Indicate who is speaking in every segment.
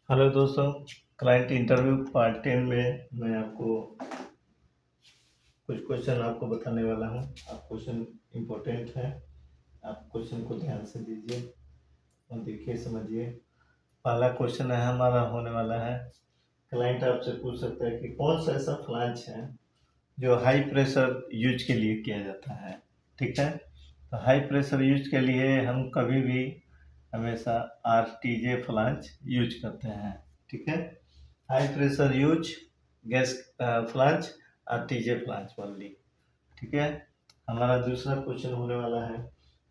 Speaker 1: Hello दोस्तों, client interview part 10 में मैं आपको कुछ क्वेश्चन आपको बताने वाला हूं। आप क्वेश्चन इम्पोर्टेंट है, आप क्वेश्चन को ध्यान से दीजिए और देखिए, समझिए। पहला क्वेश्चन है हमारा होने वाला है, क्लाइंट आपसे पूछ सकता है कि कौन सा ऐसा फ्लांच है जो हाई प्रेशर यूज के लिए किया जाता है। ठीक है, तो हाई प्रेशर यूज के लिए हम कभी भी हमेशा RTJ फ्लांच यूज करते हैं। ठीक है, high pressure use gas flange RTJ flange only. ठीक है, हमारा दूसरा क्वेश्चन होने वाला है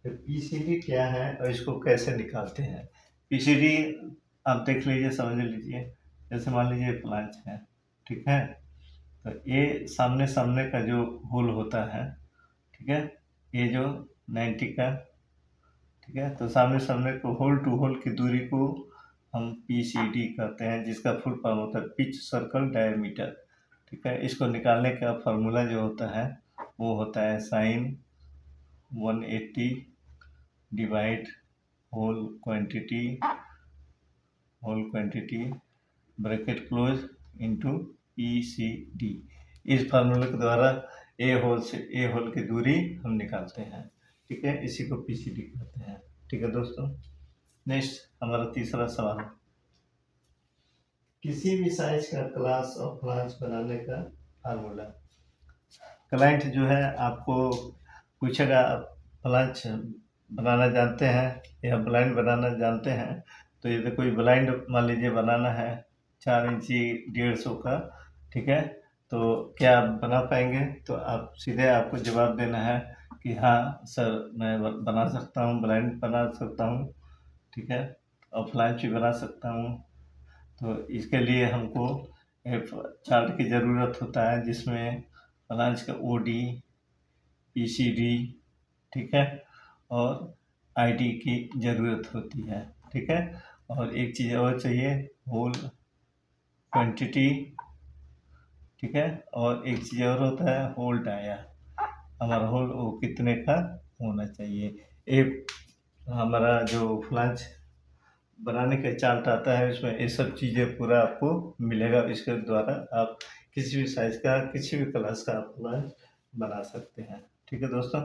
Speaker 1: कि PCD क्या है और इसको कैसे निकालते हैं। PCD आप देख लीजिए, समझ लीजिए। जैसे मान लीजिए फ्लांच है, ठीक है, तो ये सामने सामने का जो होल होता है, ठीक है, ये जो 90 का, ठीक है, तो सामने सामने को होल टू होल की दूरी को हम PCD कहते हैं, जिसका फुल फॉर्म होता है पिच सर्कल डायमीटर। ठीक है, इसको निकालने का फार्मूला जो होता है वो होता है sine 180 divide whole quantity bracket close into PCD। इस फार्मूले के द्वारा ए होल की दूरी हम निकालते हैं। ठीक है, इसी को PCD कहते हैं। ठीक है दोस्तों, नेक्स्ट हमारा तीसरा सवाल, किसी भी साइज का क्लास ऑफ फ्लांच बनाने का फार्मूला। क्लाइंट जो है आपको पूछेगा, आप फ्लांच बनाना जानते हैं या ब्लाइंड बनाना जानते हैं, तो यदि कोई ब्लाइंड मान लीजिए बनाना है 4 इंची 150 का, ठीक है, तो क्या आप बना पाएंगे? तो आप सीधे आपको जवाब देना है कि हाँ सर, मैं बना सकता हूँ, ब्लाइंड बना सकता हूँ, ठीक है, और फ्लांच भी बना सकता हूँ। तो इसके लिए हमको एक चार्ट की ज़रूरत होता है, जिसमें फ्लांच का OD, PCD, ठीक है, और ID की ज़रूरत होती है। ठीक है, और एक चीज़ और चाहिए, होल क्वांटिटी, ठीक है, और एक चीज़ और होता है होल डाया। हमारा होल वो कितने का होना चाहिए। एक हमारा जो फ्लांच बनाने का चार्ट आता है, उसमें ये सब चीज़ें पूरा आपको मिलेगा। इसके द्वारा आप किसी भी साइज का, किसी भी क्लास का आप फ्लांच बना सकते हैं। ठीक है दोस्तों,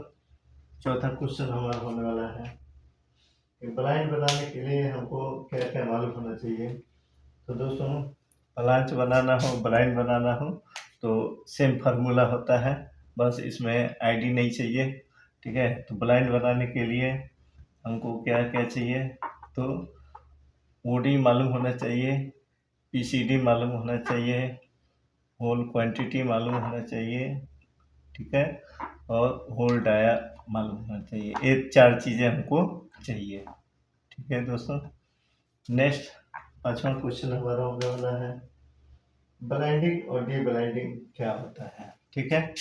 Speaker 1: चौथा क्वेश्चन हमारा होने वाला है कि ब्लाइंड बनाने के लिए हमको क्या क्या मालूम होना चाहिए। तो दोस्तों, फ्लांच बनाना हो, ब्लाइंड बनाना हो, तो सेम फार्मूला होता है, बस इसमें ID नहीं चाहिए। ठीक है, तो ब्लाइंड बनाने के लिए हमको क्या क्या चाहिए, तो OD मालूम होना चाहिए, PCD मालूम होना चाहिए, होल क्वांटिटी मालूम होना चाहिए, ठीक है, और होल डाया मालूम होना चाहिए। ये 4 चीज़ें हमको चाहिए। ठीक है दोस्तों, नेक्स्ट पांचवा क्वेश्चन हमारा होने वाला है, ब्लाइंडिंग और डी ब्लाइंडिंग क्या होता है। ठीक है,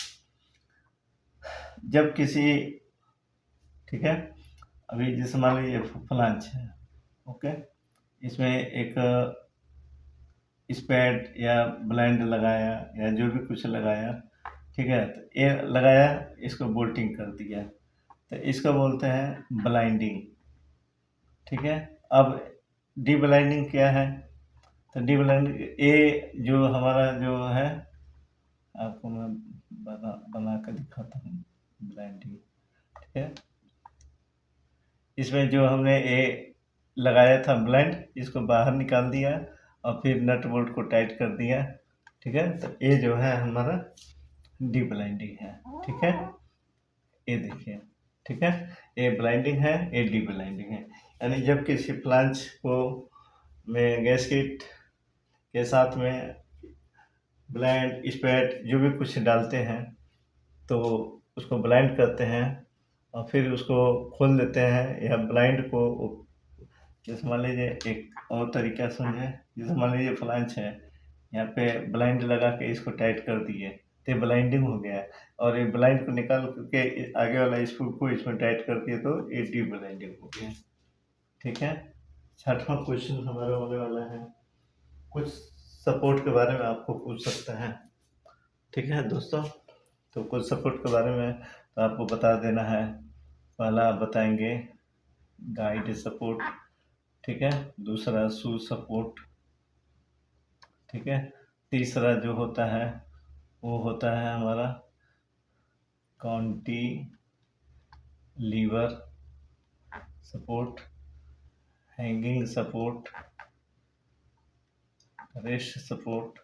Speaker 1: जब किसी, ठीक है, अभी जैसे मान लीजिए फ्लांच है, ओके, इसमें एक स्पैड या ब्लाइंड लगाया या जो भी कुछ लगाया, ठीक है, तो ये लगाया, इसको बोल्टिंग कर दिया, तो इसको बोलते हैं ब्लाइंडिंग। ठीक है, अब डी ब्लाइंडिंग क्या है, तो डी ब्लाइंडिंग ये जो हमारा जो है, आपको मैं बना कर दिखाता हूँ ब्लाइंडिंग। ठीक है, इसमें जो हमने ये लगाया था ब्लाइंड, इसको बाहर निकाल दिया और फिर नट बोल्ट को टाइट कर दिया। ठीक है, तो ये जो है हमारा डी ब्लाइंडिंग है। ठीक है, ये देखिए, ठीक है, ये ब्लाइंडिंग है, ये डी ब्लाइंडिंग है। यानी जब किसी फ्लांच को में गैसकिट के साथ में ब्लाइंड स्पैट जो भी कुछ डालते हैं, तो उसको ब्लाइंड करते हैं और फिर उसको खोल देते हैं, या ब्लाइंड को, जैसे मान लीजिए एक और तरीका समझे, जैसे मान लीजिए फ्लांच है, यहाँ पे ब्लाइंड लगा के इसको टाइट कर दिए, तो ब्लाइंडिंग हो गया, और ये ब्लाइंड को निकाल के आगे वाला स्क्रू को इसमें टाइट कर दिए, तो ये डी ब्लाइंडिंग हो गया। ठीक है, छठवां क्वेश्चन हमारा होने वाला है, कुछ सपोर्ट के बारे में आपको पूछ सकता है। ठीक है दोस्तों, तो कुछ सपोर्ट के बारे में तो आपको बता देना है। पहला आप बताएंगे गाइड सपोर्ट, ठीक है, दूसरा शू सपोर्ट, ठीक है। तीसरा जो होता है वो होता है हमारा lever support, hanging support, rest support,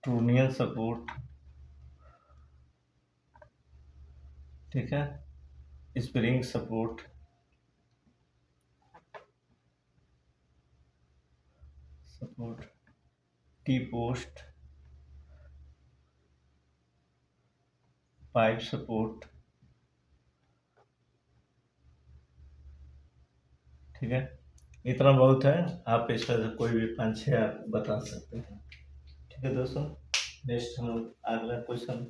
Speaker 1: trunnion support, ठीक है, spring support, T post, pipe support, ठीक है। इतना बहुत है, आप इसमें से कोई भी 5-6 आप बता सकते हैं। ठीक है दोस्तों, नेक्स्ट हम अगला क्वेश्चन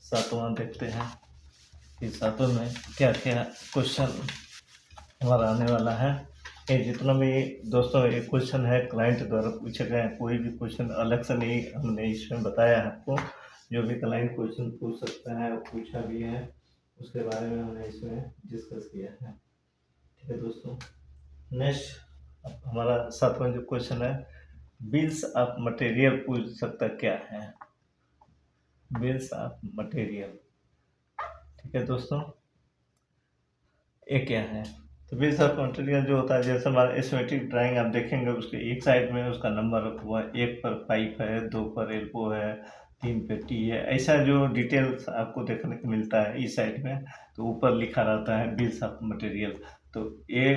Speaker 1: 7वां देखते हैं कि 7वें में क्या क्या क्वेश्चन हमारा आने वाला है। ये जितना भी दोस्तों ये क्वेश्चन है क्लाइंट द्वारा पूछे गए हैं, कोई भी क्वेश्चन अलग से नहीं हमने इसमें बताया है आपको। जो भी क्लाइंट क्वेश्चन पूछ सकता है, पूछा भी है, उसके बारे में हमने इसमें डिस्कस किया है। ठीक है दोस्तों, नेक्स्ट हमारा 7वां जो क्वेश्चन है, बिल्स ऑफ मटेरियल पूछ सकता क्या है, बिल्स ऑफ मटेरियल। ठीक है दोस्तों, ये क्या है? तो बिल्स ऑफ मटेरियल जो होता है, जैसे हमारा एस्टिमेटिक ड्राइंग आप देखेंगे, उसके एक साइड में उसका नंबर रखा हुआ है, 1 पर पाइप है, 2 पर एल्बो है, 3 पे टी है, ऐसा जो डिटेल्स आपको देखने को मिलता है इस साइड में, तो ऊपर लिखा रहता है बिल्स ऑफ मटेरियल। तो ये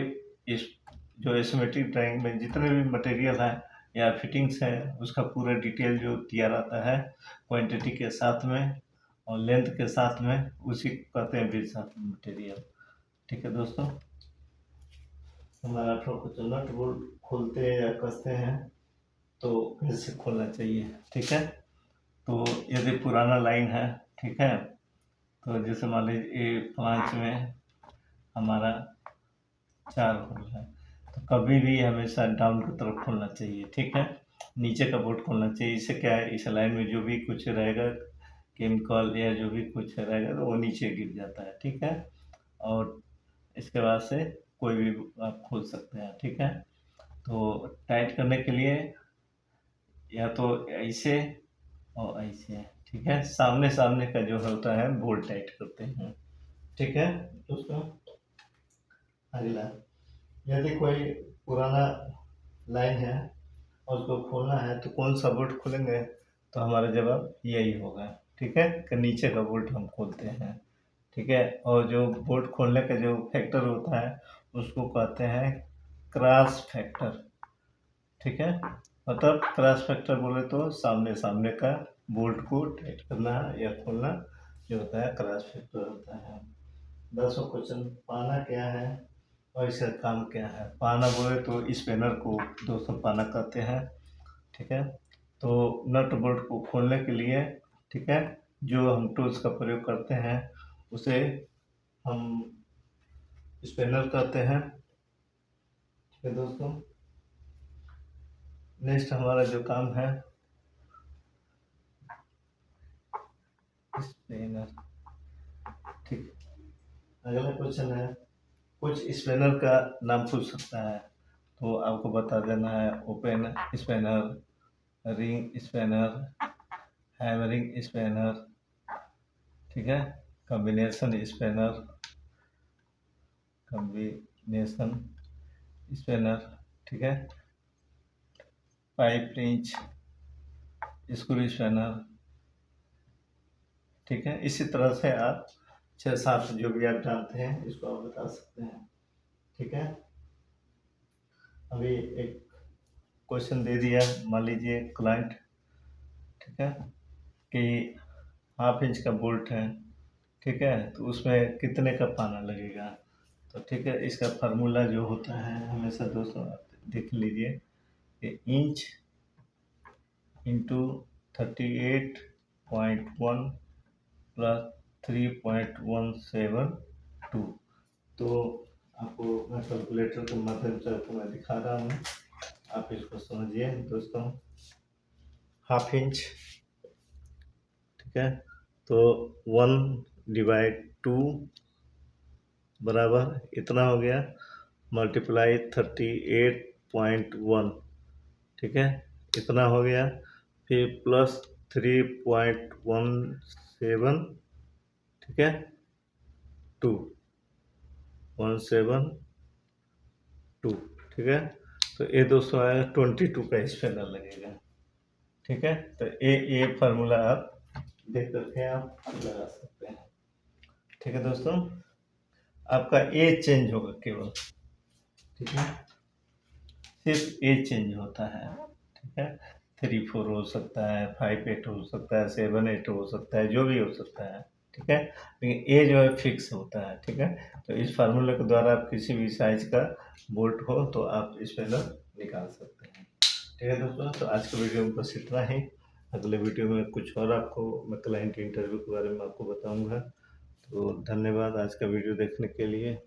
Speaker 1: इस जो एस्टिमेटिक ड्राइंग में जितने भी मटेरियल है या फिटिंग्स है, उसका पूरा डिटेल जो दिया रहता है क्वांटिटी के साथ में और लेंथ के साथ में, उसी को कहते हैं बिल्स ऑफ मटेरियल। ठीक है दोस्तों, हमारा क्वेश्चन, नट बोल्ट खोलते हैं या कसते हैं तो कैसे खोलना चाहिए। ठीक है, तो यदि पुराना लाइन है, ठीक है, तो जैसे मान लीजिए ये 5 में हमारा 4 होल है, तो कभी भी हमेशा डाउन की तरफ खोलना चाहिए। ठीक है, नीचे का बोल्ट खोलना चाहिए। इससे क्या है, इस लाइन में जो भी कुछ रहेगा केमिकल या जो भी कुछ रहेगा तो वो नीचे गिर जाता है। ठीक है, और इसके बाद से कोई भी आप खोल सकते हैं। ठीक है, तो टाइट करने के लिए या तो ऐसे और ऐसे, ठीक है, सामने सामने का जो होता है बोल्ट टाइट करते हैं। ठीक है दोस्तों, अगला, यदि कोई पुराना लाइन है और उसको खोलना है तो कौन सा बोल्ट खोलेंगे, तो हमारा जवाब यही होगा। ठीक है, कि नीचे का बोल्ट हम खोलते हैं। ठीक है, और जो बोल्ट खोलने का जो फैक्टर होता है उसको कहते हैं क्रॉस फैक्टर। ठीक है, मतलब क्रॉस फैक्टर बोले तो सामने सामने का बोल्ट को टाइट करना या खोलना जो होता है क्रॉस फैक्टर होता है। 10वां क्वेश्चन, पाना क्या है और इसका काम क्या है। पाना बोले तो स्पेनर को दोस्तों पाना कहते हैं। ठीक है, तो नट बोल्ट को खोलने के लिए, ठीक है, जो हम टूल्स का प्रयोग करते हैं उसे हम स्पेनर कहते हैं। ठीक है दोस्तों, नेक्स्ट हमारा जो काम है स्पेनर। ठीक, अगला क्वेश्चन है, कुछ स्पेनर का नाम पूछ सकता है, तो आपको बता देना है open spanner, ring spanner, hammering spanner, ठीक है, कॉम्बिनेशन स्पेनर, कॉम्बिनेशन स्पेनर, ठीक है, पाइप रिंच, स्क्रू स्पेनर। ठीक है, इसी तरह से आप 6-7 जो भी आप जानते हैं इसको आप बता सकते हैं। ठीक है, अभी एक क्वेश्चन दे दिया, मान लीजिए क्लाइंट, ठीक है, कि 1/2 इंच का बोल्ट है, ठीक है, तो उसमें कितने का पाना लगेगा। तो ठीक है, इसका फार्मूला जो होता है हमेशा दोस्तों आप देख लीजिए कि इंच इंटू 38.1 प्लस 3.172। तो आपको मैं कैलकुलेटर के माध्यम से आपको मैं दिखा रहा हूँ, आप इसको समझिए दोस्तों। 1/2 इंच, ठीक है, तो 1/2 बराबर इतना हो गया, मल्टीप्लाई 38.1, ठीक है, इतना हो गया। फिर प्लस 3.17, ठीक है, 2 ठीक है। तो ये दोस्तों आएगा 22 का स्पेलर लगेगा, ठीक है। तो ये फार्मूला आप देख करके आप लगा सकते हैं, ठीक है दोस्तों। आपका ए चेंज होगा केवल, ठीक है, सिर्फ ए चेंज होता है, ठीक है। 3-4 हो सकता है, 5-8 हो सकता है, 7-8 हो सकता है, जो भी हो सकता है, ठीक है। लेकिन ए जो है फिक्स होता है, ठीक है। तो इस फार्मूले के द्वारा आप किसी भी साइज का बोल्ट हो तो आप स्पेलर निकाल सकते हैं, ठीक है दोस्तों। तो आज के वीडियो में बस इतना ही। अगले वीडियो में कुछ और आपको मैं क्लाइंट इंटरव्यू के बारे में आपको बताऊंगा। तो धन्यवाद आज का वीडियो देखने के लिए।